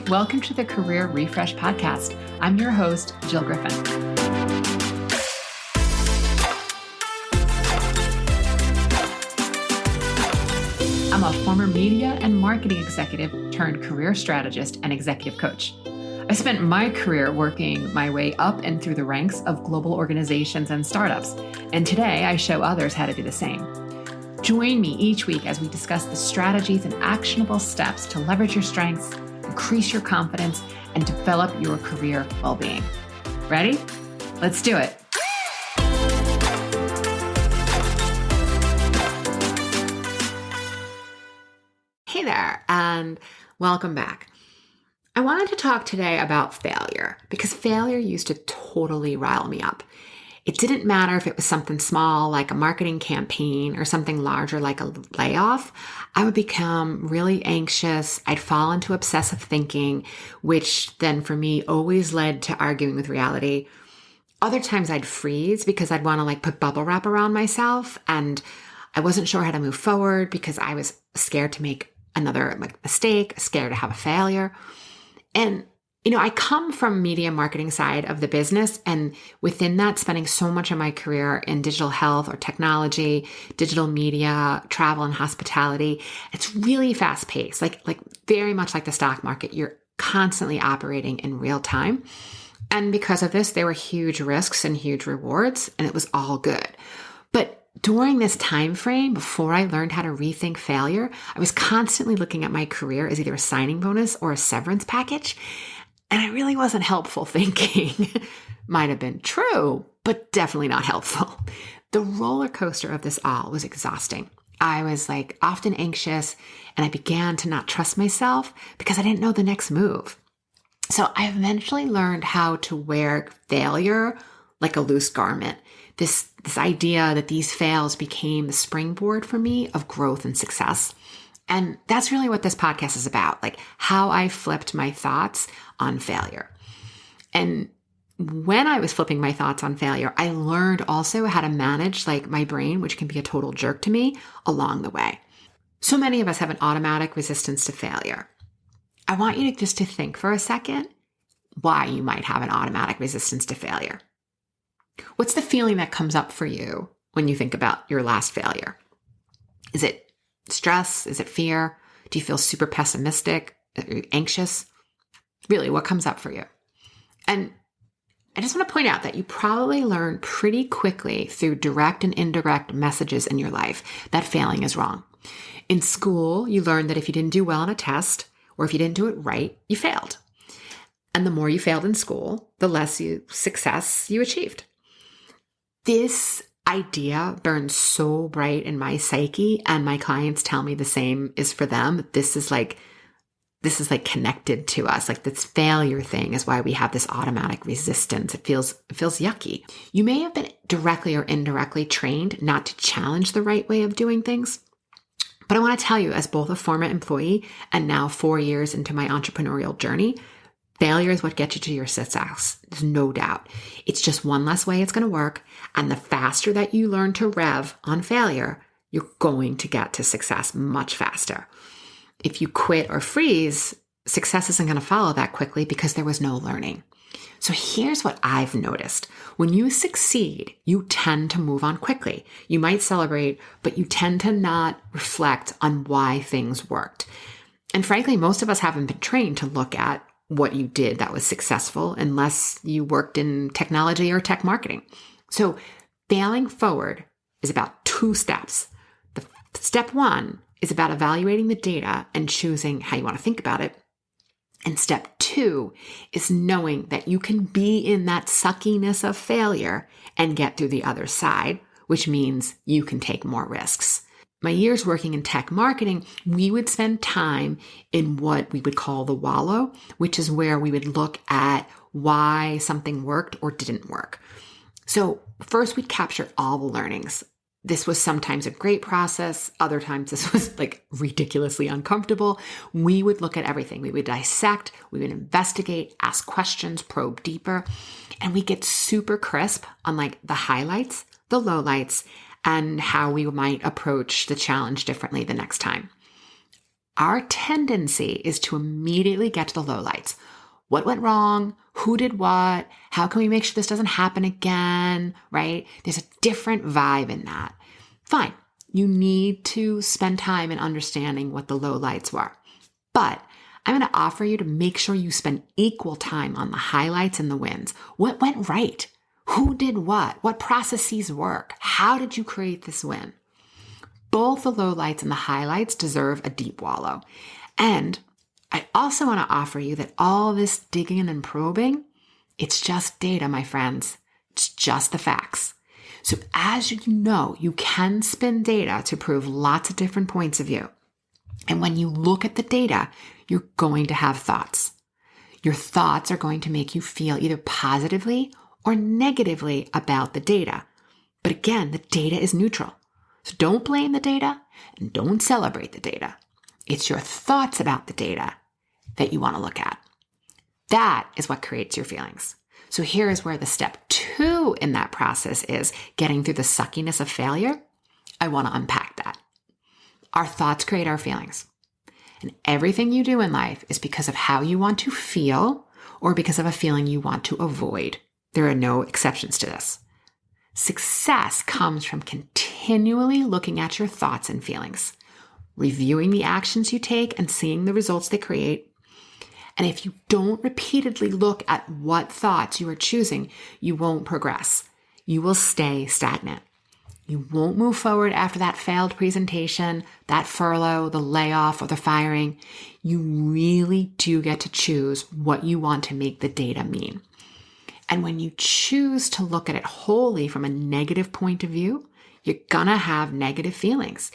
Welcome to the Career Refresh Podcast. I'm your host, Jill Griffin. I'm a former media and marketing executive turned career strategist and executive coach. I spent my career working my way up and through the ranks of global organizations and startups, and today I show others how to do the same. Join me each week as we discuss the strategies and actionable steps to leverage your strengths, increase your confidence, and develop your career well-being. Ready? Let's do it. Hey there, and welcome back. I wanted to talk today about failure because failure used to totally rile me up. It didn't matter if it was something small like a marketing campaign or something larger like a layoff. I would become really anxious. I'd fall into obsessive thinking, which then for me always led to arguing with reality. Other times I'd freeze because I'd want to put bubble wrap around myself, and I wasn't sure how to move forward because I was scared to make another mistake, scared to have a failure. And I come from media marketing side of the business, and within that, spending so much of my career in digital health or technology, digital media, travel and hospitality. It's really fast paced, like very much like the stock market. You're constantly operating in real time. And because of this, there were huge risks and huge rewards, and it was all good. But during this time frame, before I learned how to rethink failure, I was constantly looking at my career as either a signing bonus or a severance package. And it really wasn't helpful thinking. Might have been true, but definitely not helpful. The roller coaster of this all was exhausting. I was often anxious, and I began to not trust myself because I didn't know the next move. So I eventually learned how to wear failure like a loose garment. This idea that these fails became the springboard for me of growth and success. And that's really what this podcast is about, how I flipped my thoughts on failure. And when I was flipping my thoughts on failure, I learned also how to manage my brain, which can be a total jerk to me, along the way. So many of us have an automatic resistance to failure. I want you to think for a second why you might have an automatic resistance to failure. What's the feeling that comes up for you when you think about your last failure? Is it stress? Is it fear? Do you feel super pessimistic? Are you anxious? Really, what comes up for you? And I just want to point out that you probably learn pretty quickly through direct and indirect messages in your life that failing is wrong. In school, you learned that if you didn't do well on a test, or if you didn't do it right, you failed. And the more you failed in school, the less success you achieved. This idea burns so bright in my psyche, and my clients tell me the same is for them. This is connected to us. This failure thing is why we have this automatic resistance. It feels yucky. You may have been directly or indirectly trained not to challenge the right way of doing things. But I want to tell you, as both a former employee and now 4 years into my entrepreneurial journey, failure is what gets you to your success. There's no doubt. It's just one less way it's going to work. And the faster that you learn to rev on failure, you're going to get to success much faster. If you quit or freeze, success isn't going to follow that quickly because there was no learning. So here's what I've noticed. When you succeed, you tend to move on quickly. You might celebrate, but you tend to not reflect on why things worked. And frankly, most of us haven't been trained to look at what you did that was successful unless you worked in technology or tech marketing. So failing forward is about 2 steps. Step 1 is about evaluating the data and choosing how you want to think about it. And step 2 is knowing that you can be in that suckiness of failure and get through the other side, which means you can take more risks. My years working in tech marketing, we would spend time in what we would call the wallow, which is where we would look at why something worked or didn't work. So first we'd capture all the learnings. This was sometimes a great process. Other times this was ridiculously uncomfortable. We would look at everything. We would dissect, we would investigate, ask questions, probe deeper, and we get super crisp on the highlights, the lowlights, and how we might approach the challenge differently the next time. Our tendency is to immediately get to the lowlights. What went wrong? Who did what? How can we make sure this doesn't happen again? Right? There's a different vibe in that. Fine. You need to spend time in understanding what the lowlights were. But I'm going to offer you to make sure you spend equal time on the highlights and the wins. What went right? Who did what? What processes work? How did you create this win? Both the lowlights and the highlights deserve a deep wallow. And I also want to offer you that all this digging and probing, it's just data, my friends. It's just the facts. So as you know, you can spin data to prove lots of different points of view. And when you look at the data, you're going to have thoughts. Your thoughts are going to make you feel either positively or negatively about the data. But again, the data is neutral. So don't blame the data and don't celebrate the data. It's your thoughts about the data that you want to look at. That is what creates your feelings. So here is where the step 2 in that process is getting through the suckiness of failure. I want to unpack that. Our thoughts create our feelings. And everything you do in life is because of how you want to feel or because of a feeling you want to avoid. There are no exceptions to this. Success comes from continually looking at your thoughts and feelings, reviewing the actions you take and seeing the results they create. And if you don't repeatedly look at what thoughts you are choosing, you won't progress. You will stay stagnant. You won't move forward after that failed presentation, that furlough, the layoff, or the firing. You really do get to choose what you want to make the data mean. And when you choose to look at it wholly from a negative point of view, you're gonna have negative feelings.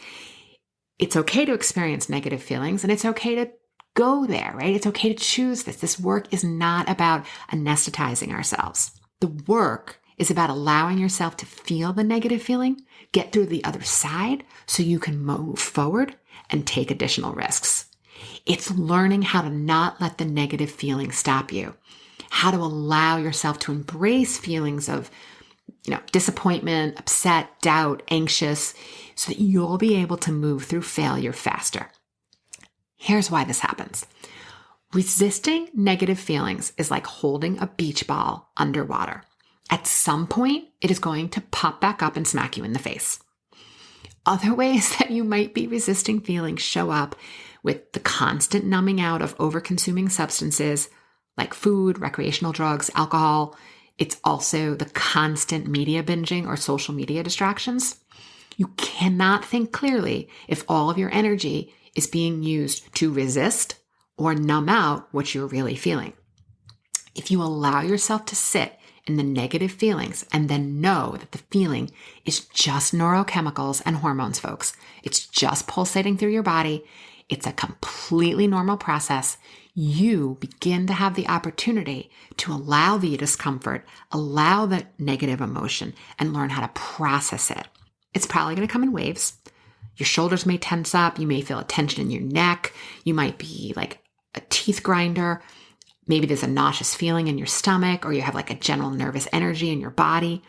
It's okay to experience negative feelings, and it's okay to go there, right? It's okay to choose this. This work is not about anesthetizing ourselves. The work is about allowing yourself to feel the negative feeling, get through the other side so you can move forward and take additional risks. It's learning how to not let the negative feeling stop you, how to allow yourself to embrace feelings of, disappointment, upset, doubt, anxious, so that you'll be able to move through failure faster. Here's why this happens. Resisting negative feelings is like holding a beach ball underwater. At some point, it is going to pop back up and smack you in the face. Other ways that you might be resisting feelings show up with the constant numbing out of over-consuming substances like food, recreational drugs, alcohol. It's also the constant media binging or social media distractions. You cannot think clearly if all of your energy is being used to resist or numb out what you're really feeling. If you allow yourself to sit in the negative feelings and then know that the feeling is just neurochemicals and hormones, folks, it's just pulsating through your body, it's a completely normal process, you begin to have the opportunity to allow the discomfort, allow the negative emotion, and learn how to process it. It's probably going to come in waves. Your shoulders may tense up. You may feel a tension in your neck. You might be like a teeth grinder. Maybe there's a nauseous feeling in your stomach, or you have like a general nervous energy in your body.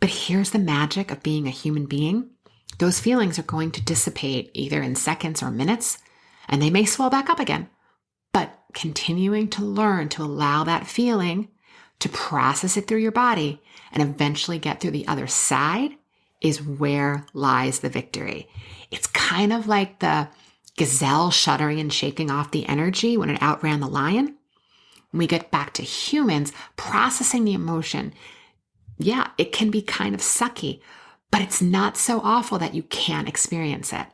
But here's the magic of being a human being. Those feelings are going to dissipate either in seconds or minutes, and they may swell back up again. But continuing to learn to allow that feeling to process it through your body and eventually get through the other side is where lies the victory. It's kind of like the gazelle shuddering and shaking off the energy when it outran the lion. When we get back to humans, processing the emotion, yeah, it can be kind of sucky, but it's not so awful that you can't experience it.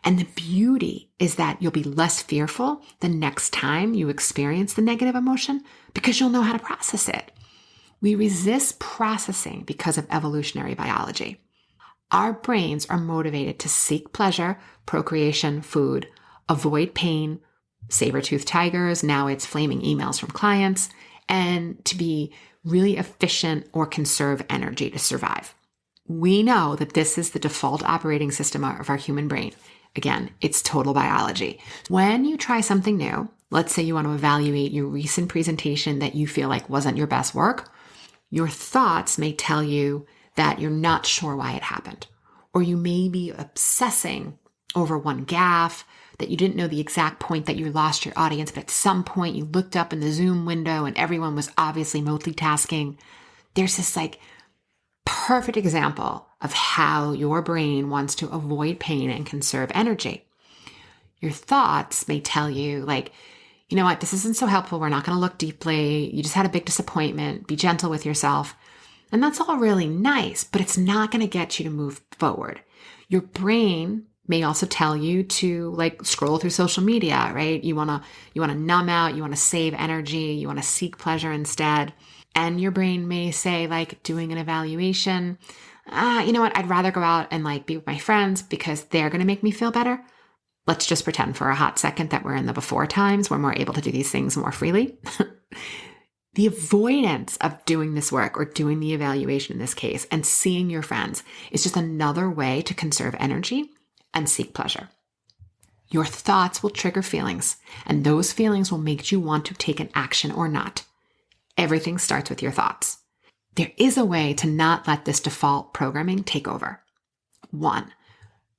And the beauty is that you'll be less fearful the next time you experience the negative emotion because you'll know how to process it. We resist processing because of evolutionary biology. Our brains are motivated to seek pleasure, procreation, food, avoid pain, saber-toothed tigers, now it's flaming emails from clients, and to be really efficient or conserve energy to survive. We know that this is the default operating system of our human brain. Again, it's total biology. When you try something new, let's say you want to evaluate your recent presentation that you feel like wasn't your best work, your thoughts may tell you that you're not sure why it happened, or you may be obsessing over one gaffe, that you didn't know the exact point that you lost your audience, but at some point you looked up in the Zoom window and everyone was obviously multitasking. There's this like perfect example of how your brain wants to avoid pain and conserve energy. Your thoughts may tell you like, you know what, this isn't so helpful. We're not going to look deeply. You just had a big disappointment. Be gentle with yourself. And that's all really nice, but it's not going to get you to move forward. Your brain may also tell you to like scroll through social media, right? You want to numb out, you want to save energy, you want to seek pleasure instead. And your brain may say like doing an evaluation, you know what, I'd rather go out and like be with my friends because they're going to make me feel better. Let's just pretend for a hot second that we're in the before times when we're able to do these things more freely. The avoidance of doing this work or doing the evaluation in this case and seeing your friends is just another way to conserve energy and seek pleasure. Your thoughts will trigger feelings, and those feelings will make you want to take an action or not. Everything starts with your thoughts. There is a way to not let this default programming take over. 1,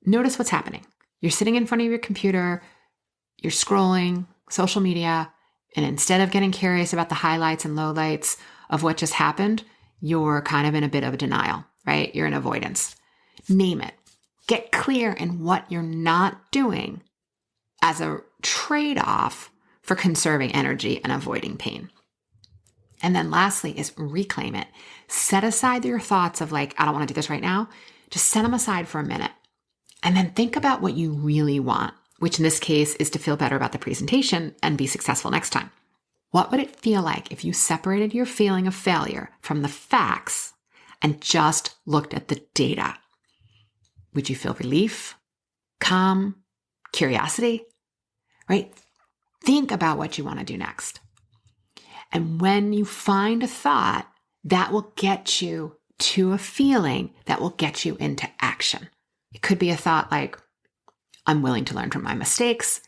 notice what's happening. You're sitting in front of your computer, you're scrolling social media, and instead of getting curious about the highlights and lowlights of what just happened, you're kind of in a bit of a denial, right? You're in avoidance. Name it. Get clear in what you're not doing as a trade-off for conserving energy and avoiding pain. And then lastly is reclaim it. Set aside your thoughts of like, I don't want to do this right now. Just set them aside for a minute. And then think about what you really want, which in this case is to feel better about the presentation and be successful next time. What would it feel like if you separated your feeling of failure from the facts and just looked at the data? Would you feel relief, calm, curiosity, right? Think about what you want to do next. And when you find a thought, that will get you to a feeling that will get you into action. It could be a thought like, I'm willing to learn from my mistakes.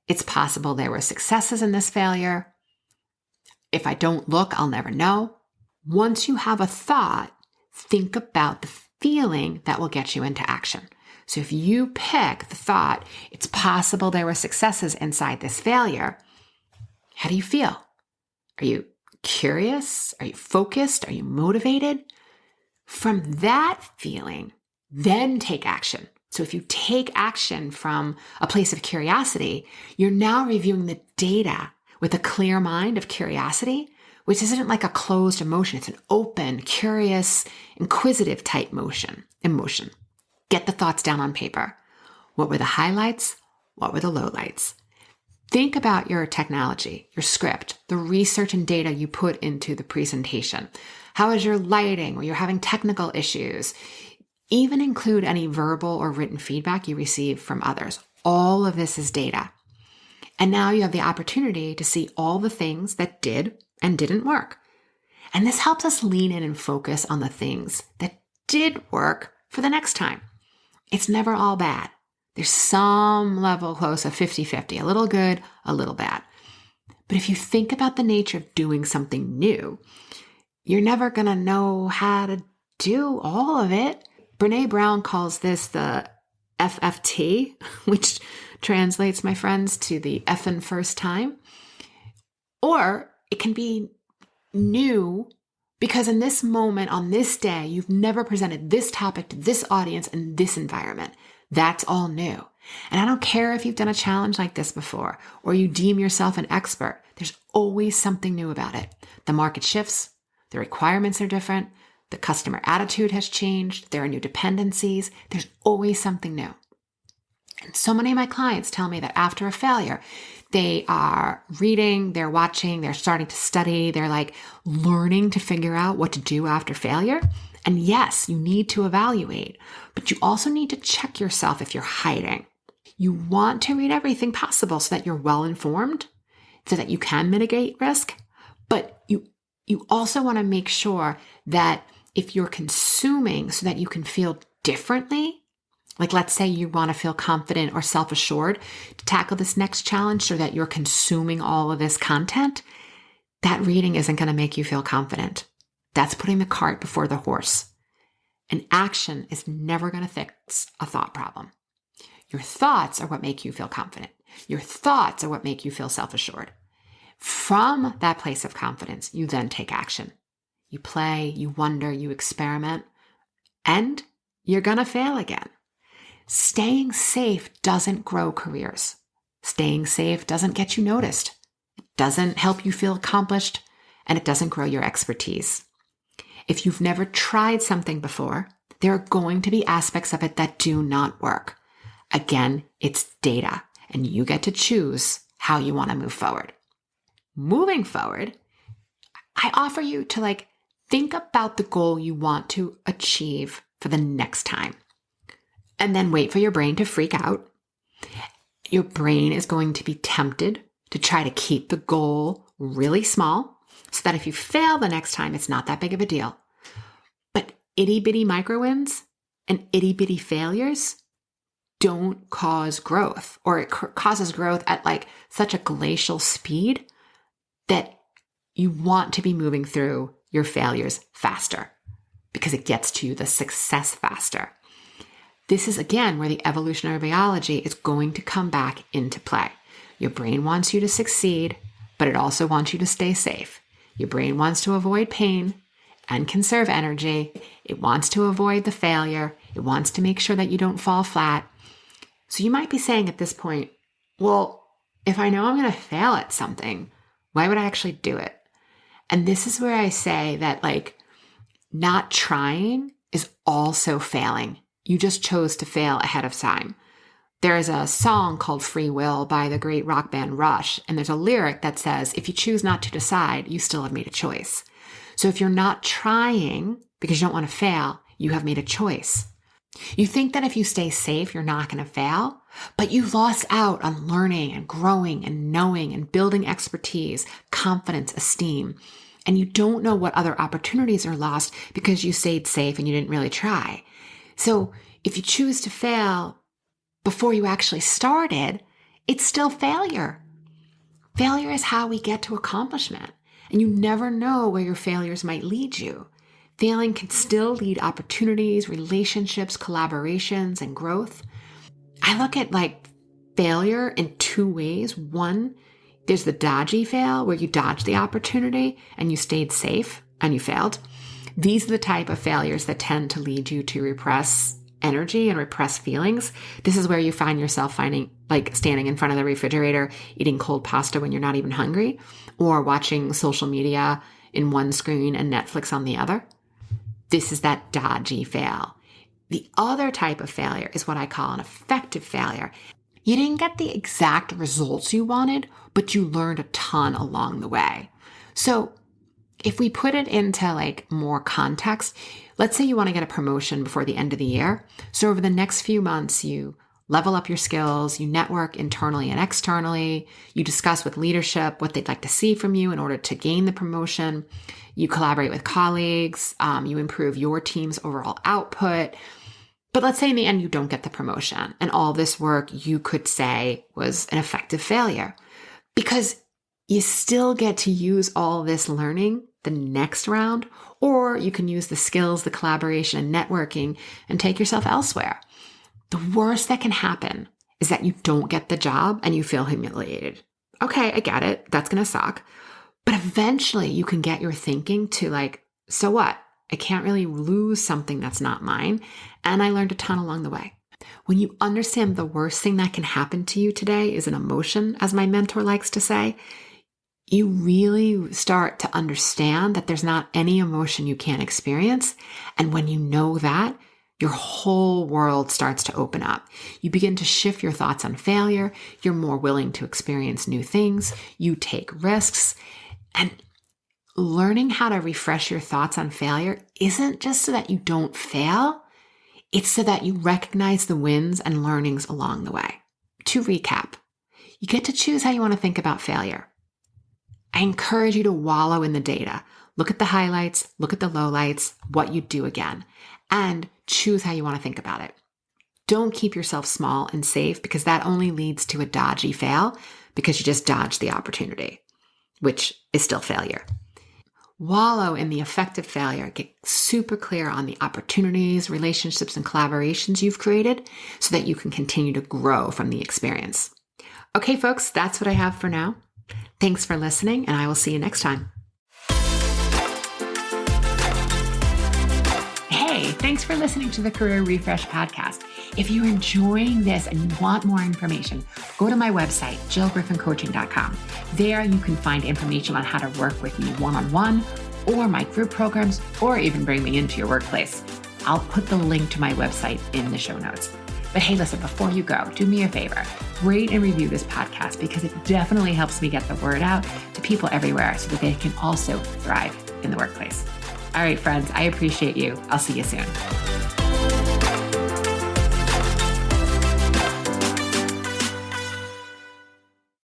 It's possible there were successes in this failure. If I don't look, I'll never know. Once you have a thought, think about the feeling that will get you into action. So if you pick the thought, it's possible there were successes inside this failure, how do you feel? Are you curious? Are you focused? Are you motivated? From that feeling, then take action. So if you take action from a place of curiosity, you're now reviewing the data with a clear mind of curiosity, which isn't like a closed emotion. It's an open, curious, inquisitive type emotion. Get the thoughts down on paper. What were the highlights? What were the lowlights? Think about your technology, your script, the research and data you put into the presentation. How is your lighting? Or you're having technical issues? Even include any verbal or written feedback you receive from others. All of this is data. And now you have the opportunity to see all the things that did and didn't work. And this helps us lean in and focus on the things that did work for the next time. It's never all bad. There's some level close of 50-50, a little good, a little bad. But if you think about the nature of doing something new, you're never going to know how to do all of it. Brene Brown calls this the FFT, which translates, my friends, to the effing first time. Or it can be new because in this moment, on this day, you've never presented this topic to this audience in this environment. That's all new. And I don't care if you've done a challenge like this before or you deem yourself an expert. There's always something new about it. The market shifts. The requirements are different. The customer attitude has changed. There are new dependencies. There's always something new. And so many of my clients tell me that after a failure, they are reading, they're watching, they're starting to study, they're like learning to figure out what to do after failure. And yes, you need to evaluate, but you also need to check yourself if you're hiding. You want to read everything possible so that you're well informed, so that you can mitigate risk, but you also want to make sure that if you're consuming so that you can feel differently, like let's say you want to feel confident or self-assured to tackle this next challenge so that you're consuming all of this content, that reading isn't going to make you feel confident. That's putting the cart before the horse. And action is never going to fix a thought problem. Your thoughts are what make you feel confident. Your thoughts are what make you feel self-assured. From that place of confidence, you then take action. You play, you wonder, you experiment, and you're going to fail again. Staying safe doesn't grow careers. Staying safe doesn't get you noticed. It doesn't help you feel accomplished, and it doesn't grow your expertise. If you've never tried something before, there are going to be aspects of it that do not work. Again, it's data, and you get to choose how you want to move forward. Moving forward, I offer you to think about the goal you want to achieve for the next time. And then wait for your brain to freak out. Your brain is going to be tempted to try to keep the goal really small so that if you fail the next time, it's not that big of a deal. But itty bitty micro wins and itty bitty failures don't cause growth, or it causes growth at such a glacial speed that you want to be moving through your failures faster because it gets to the success faster. This is, again, where the evolutionary biology is going to come back into play. Your brain wants you to succeed, but it also wants you to stay safe. Your brain wants to avoid pain and conserve energy. It wants to avoid the failure. It wants to make sure that you don't fall flat. So you might be saying at this point, well, if I know I'm going to fail at something, why would I actually do it? And this is where I say that not trying is also failing. You just chose to fail ahead of time. There is a song called Free Will by the great rock band Rush, and there's a lyric that says, if you choose not to decide, you still have made a choice. So if you're not trying because you don't want to fail, you have made a choice. You think that if you stay safe, you're not going to fail, but you lost out on learning and growing and knowing and building expertise, confidence, esteem, and you don't know what other opportunities are lost because you stayed safe and you didn't really try. So if you choose to fail before you actually started, it's still failure. Failure is how we get to accomplishment, and you never know where your failures might lead you. Failing can still lead opportunities, relationships, collaborations, and growth. I look at failure in two ways. One, there's the dodgy fail where you dodged the opportunity and you stayed safe and you failed. These are the type of failures that tend to lead you to repress energy and repress feelings. This is where you find yourself standing in front of the refrigerator, eating cold pasta when you're not even hungry, or watching social media in one screen and Netflix on the other. This is that dodgy fail. The other type of failure is what I call an effective failure. You didn't get the exact results you wanted, but you learned a ton along the way. So if we put it into more context, let's say you want to get a promotion before the end of the year. So over the next few months, you level up your skills, you network internally and externally, you discuss with leadership what they'd like to see from you in order to gain the promotion, you collaborate with colleagues, you improve your team's overall output. But let's say in the end, you don't get the promotion, and all this work you could say was an effective failure because you still get to use all this learning the next round, or you can use the skills, the collaboration, and networking and take yourself elsewhere. The worst that can happen is that you don't get the job and you feel humiliated. Okay, I get it. That's going to suck. But eventually you can get your thinking to so what? I can't really lose something that's not mine. And I learned a ton along the way. When you understand the worst thing that can happen to you today is an emotion, as my mentor likes to say, you really start to understand that there's not any emotion you can't experience. And when you know that, your whole world starts to open up. You begin to shift your thoughts on failure. You're more willing to experience new things. You take risks. And learning how to refresh your thoughts on failure isn't just so that you don't fail. It's so that you recognize the wins and learnings along the way. To recap, you get to choose how you want to think about failure. I encourage you to wallow in the data. Look at the highlights, look at the lowlights, what you do again, and choose how you want to think about it. Don't keep yourself small and safe because that only leads to a dodgy fail because you just dodged the opportunity, which is still failure. wallow in the effective failure. Get super clear on the opportunities, relationships, and collaborations you've created so that you can continue to grow from the experience. Okay, folks, that's what I have for now. Thanks for listening, and I will see you next time. Hey, thanks for listening to the Career Refresh podcast. If you're enjoying this and you want more information, go to my website, jillgriffincoaching.com. There you can find information on how to work with me one-on-one or my group programs, or even bring me into your workplace. I'll put the link to my website in the show notes. But hey, listen, before you go, do me a favor, rate and review this podcast because it definitely helps me get the word out to people everywhere so that they can also thrive in the workplace. All right, friends, I appreciate you. I'll see you soon.